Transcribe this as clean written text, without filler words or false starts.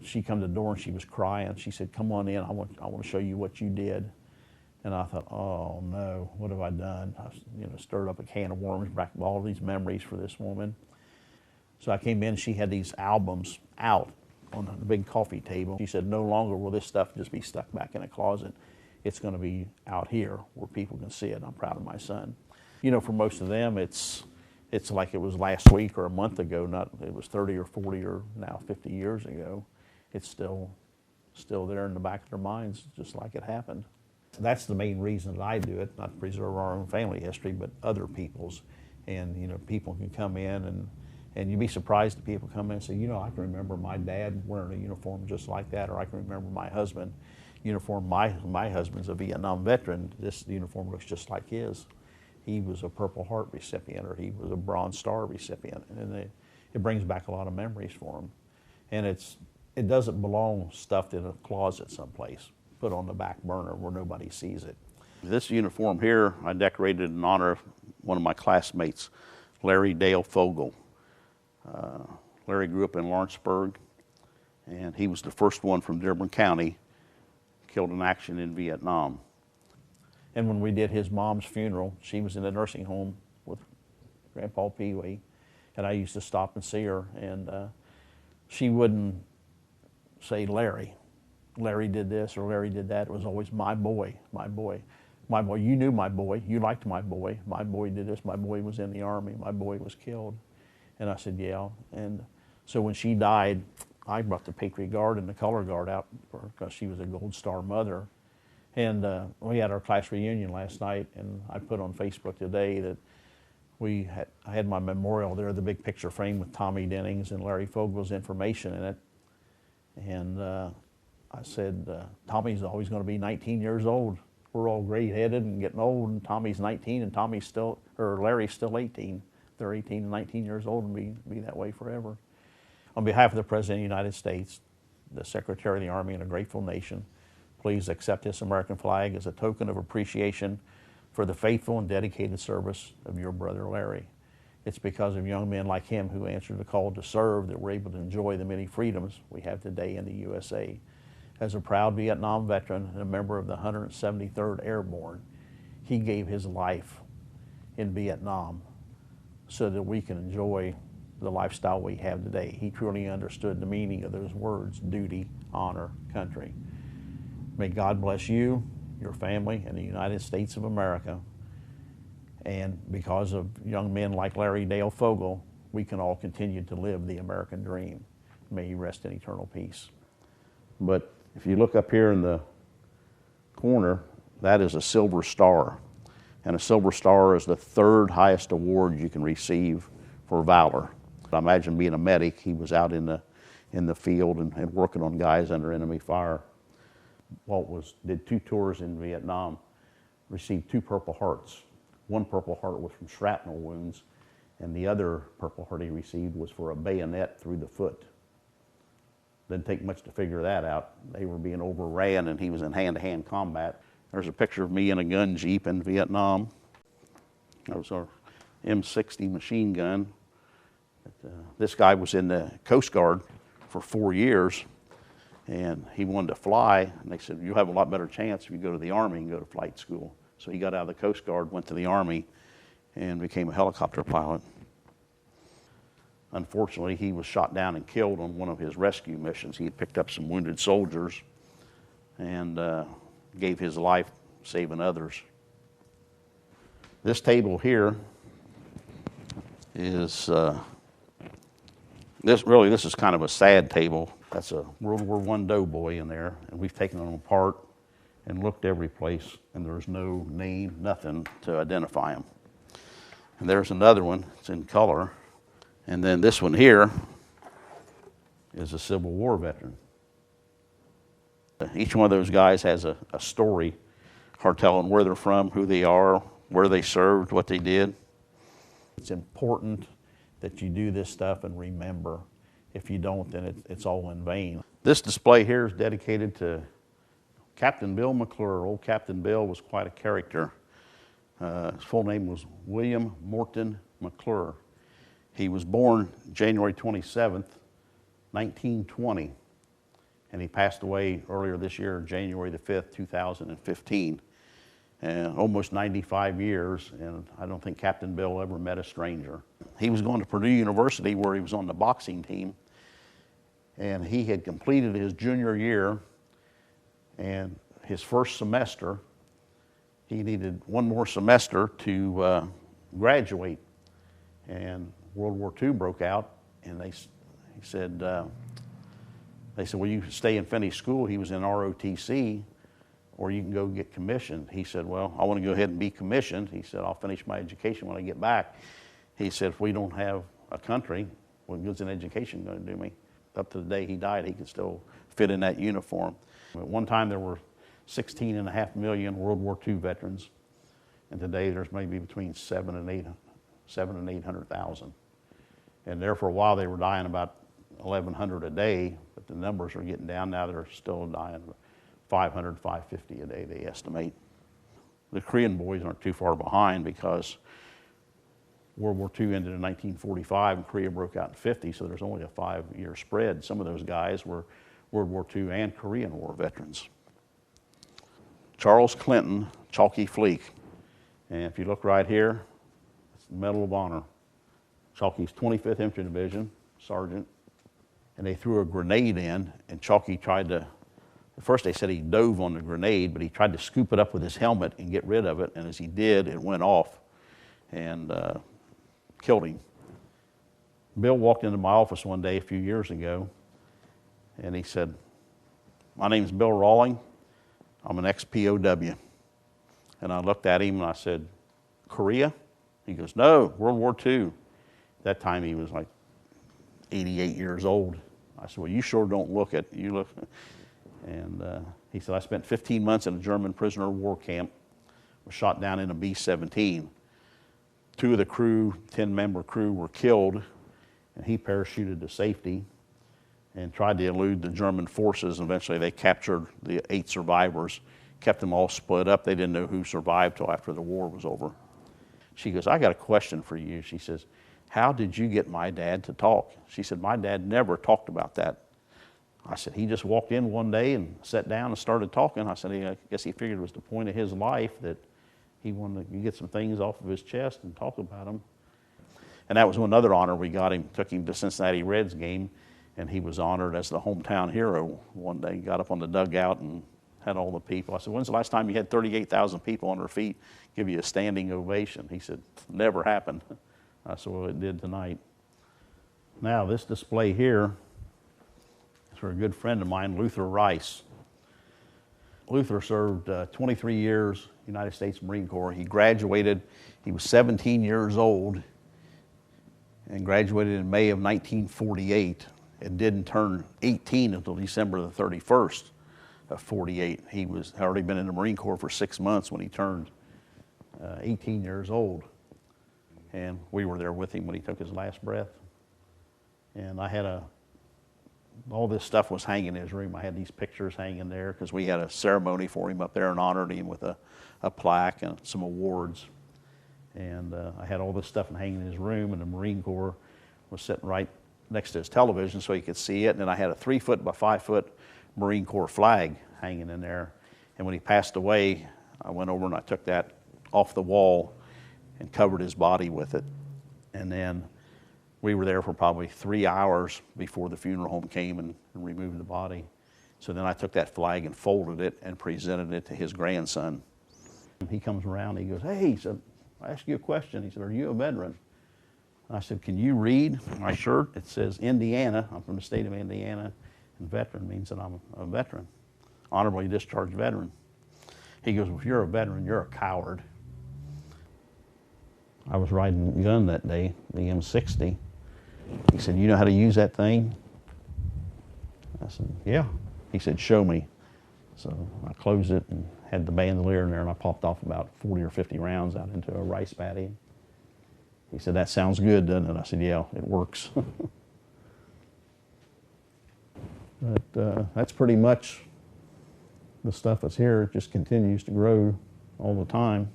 she come to the door and she was crying. She said, "Come on in, I want to show you what you did." And I thought, oh no, what have I done? I, stirred up a can of worms, back all these memories for this woman. So I came in, she had these albums out on the big coffee table. She said, no longer will this stuff just be stuck back in a closet. It's going to be out here where people can see it. I'm proud of my son. For most of them, it's like it was last week or a month ago, not it was 30 or 40 or now 50 years ago. It's still there in the back of their minds, just like it happened. That's the main reason that I do it, not to preserve our own family history, but other people's. And people can come in and you'd be surprised that people come in and say, I can remember my dad wearing a uniform just like that, or I can remember my husband uniform. My husband's a Vietnam veteran. This uniform looks just like his. He was a Purple Heart recipient, or he was a Bronze Star recipient, and it brings back a lot of memories for him. And it doesn't belong stuffed in a closet someplace, put on the back burner where nobody sees it. This uniform here, I decorated in honor of one of my classmates, Larry Dale Fogel. Larry grew up in Lawrenceburg, and he was the first one from Dearborn County killed in action in Vietnam. And when we did his mom's funeral, she was in a nursing home with Grandpa Pee Wee, and I used to stop and see her, and she wouldn't say Larry did this or Larry did that. It was always my boy, my boy. My boy, you knew my boy, you liked my boy did this, my boy was in the Army, my boy was killed. And I said, yeah. And so when she died, I brought the Patriot Guard and the Color Guard out because she was a Gold Star mother. And we had our class reunion last night, and I put on Facebook today that I had my memorial there, the big picture frame with Tommy Dennings and Larry Fogel's information in it. And I said, Tommy's always going to be 19 years old. We're all gray-headed and getting old, and Tommy's 19, and Larry's still 18. They're 18 and 19 years old and be that way forever. On behalf of the President of the United States, the Secretary of the Army, and a grateful nation, please accept this American flag as a token of appreciation for the faithful and dedicated service of your brother Larry. It's because of young men like him who answered the call to serve that we're able to enjoy the many freedoms we have today in the USA. As a proud Vietnam veteran and a member of the 173rd Airborne, he gave his life in Vietnam so that we can enjoy the lifestyle we have today. He truly understood the meaning of those words, duty, honor, country. May God bless you, your family, and the United States of America. And because of young men like Larry Dale Fogel, we can all continue to live the American dream. May he rest in eternal peace. But if you look up here in the corner, that is a Silver Star. And a Silver Star is the third highest award you can receive for valor. I imagine being a medic, he was out in the field and working on guys under enemy fire. Walt did 2 tours in Vietnam, received 2 Purple Hearts. One Purple Heart was from shrapnel wounds, and the other Purple Heart he received was for a bayonet through the foot. Didn't take much to figure that out. They were being overran, and he was in hand-to-hand combat. There's a picture of me in a gun jeep in Vietnam. That was our M60 machine gun. This guy was in the Coast Guard for 4 years, and he wanted to fly, and they said, you'll have a lot better chance if you go to the Army and go to flight school. So he got out of the Coast Guard, went to the Army, and became a helicopter pilot. Unfortunately, he was shot down and killed on one of his rescue missions. He had picked up some wounded soldiers and gave his life saving others. This table here is, this is kind of a sad table. That's a World War I doughboy in there, and we've taken them apart and looked every place, and there's no name, nothing to identify him. And there's another one, it's in color. And then this one here is a Civil War veteran. Each one of those guys has a story, hard telling where they're from, who they are, where they served, what they did. It's important that you do this stuff and remember. If you don't, then it's all in vain. This display here is dedicated to Captain Bill McClure. Old Captain Bill was quite a character. His full name was William Morton McClure. He was born January 27th, 1920. and he passed away earlier this year, January the 5th, 2015. And almost 95 years, and I don't think Captain Bill ever met a stranger. He was going to Purdue University where he was on the boxing team, and he had completed his junior year, and his first semester, he needed one more semester to graduate. And World War II broke out, and they said, well, you stay and finish school. He was in ROTC, or you can go get commissioned. He said, well, I want to go ahead and be commissioned. He said, I'll finish my education when I get back. He said, if we don't have a country, what good's an education going to do me? Up to the day he died, he could still fit in that uniform. At one time, there were 16.5 million World War II veterans, and today there's maybe between 7 and 800,000. And there for a while, they were dying about 1,100 a day, but the numbers are getting down now. They're still dying 500, 550 a day, they estimate. The Korean boys aren't too far behind because World War II ended in 1945 and Korea broke out in 50, so there's only a 5-year spread. Some of those guys were World War II and Korean War veterans. Charles Clinton, Chalky Fleek. And if you look right here, it's the Medal of Honor. Chalky's 25th Infantry Division, Sergeant. And they threw a grenade in, and Chalky tried to, at first they said he dove on the grenade, but he tried to scoop it up with his helmet and get rid of it, and as he did, it went off and killed him. Bill walked into my office one day a few years ago, and he said, my name's Bill Rawling. I'm an ex-POW. And I looked at him and I said, Korea? He goes, no, World War II. That time he was like 88 years old. I said, well, you sure don't look it. You look. And he said, I spent 15 months in a German prisoner of war camp, was shot down in a B-17. 2 of the crew, 10-member crew, were killed, and he parachuted to safety and tried to elude the German forces. Eventually they captured the 8 survivors, kept them all split up. They didn't know who survived till after the war was over. She goes, I got a question for you. She says, how did you get my dad to talk? She said, my dad never talked about that. I said, he just walked in one day and sat down and started talking. I said, I guess he figured it was the point of his life that he wanted to get some things off of his chest and talk about them. And that was one other honor we got him. Took him to Cincinnati Reds game, and he was honored as the hometown hero one day. He got up on the dugout and had all the people. I said, when's the last time you had 38,000 people on their feet give you a standing ovation? He said, never happened. I said, well, it did tonight. Now, this display here is for a good friend of mine, Luther Rice. Luther served 23 years, United States Marine Corps. He graduated, he was 17 years old, and graduated in May of 1948, and didn't turn 18 until December the 31st of 48. He had already been in the Marine Corps for 6 months when he turned 18 years old. And we were there with him when he took his last breath. And I had all this stuff was hanging in his room. I had these pictures hanging there because we had a ceremony for him up there and honored him with a plaque and some awards. And I had all this stuff hanging in his room, and the Marine Corps was sitting right next to his television so he could see it. And then I had a 3-foot by 5-foot Marine Corps flag hanging in there. And when he passed away, I went over and I took that off the wall and covered his body with it. And then we were there for probably 3 hours before the funeral home came and removed the body. So then I took that flag and folded it and presented it to his grandson. He comes around, he goes, hey, he said, I asked you a question. He said, are you a veteran? I said, can you read my shirt? It says Indiana. I'm from the state of Indiana, and veteran means that I'm a veteran, honorably discharged veteran. He goes, well, if you're a veteran, you're a coward. I was riding a gun that day, the M60. He said, you know how to use that thing? I said, yeah. He said, show me. So I closed it and had the bandolier in there, and I popped off about 40 or 50 rounds out into a rice paddy. He said, that sounds good, doesn't it? I said, yeah, it works. But that's pretty much the stuff that's here. It just continues to grow all the time.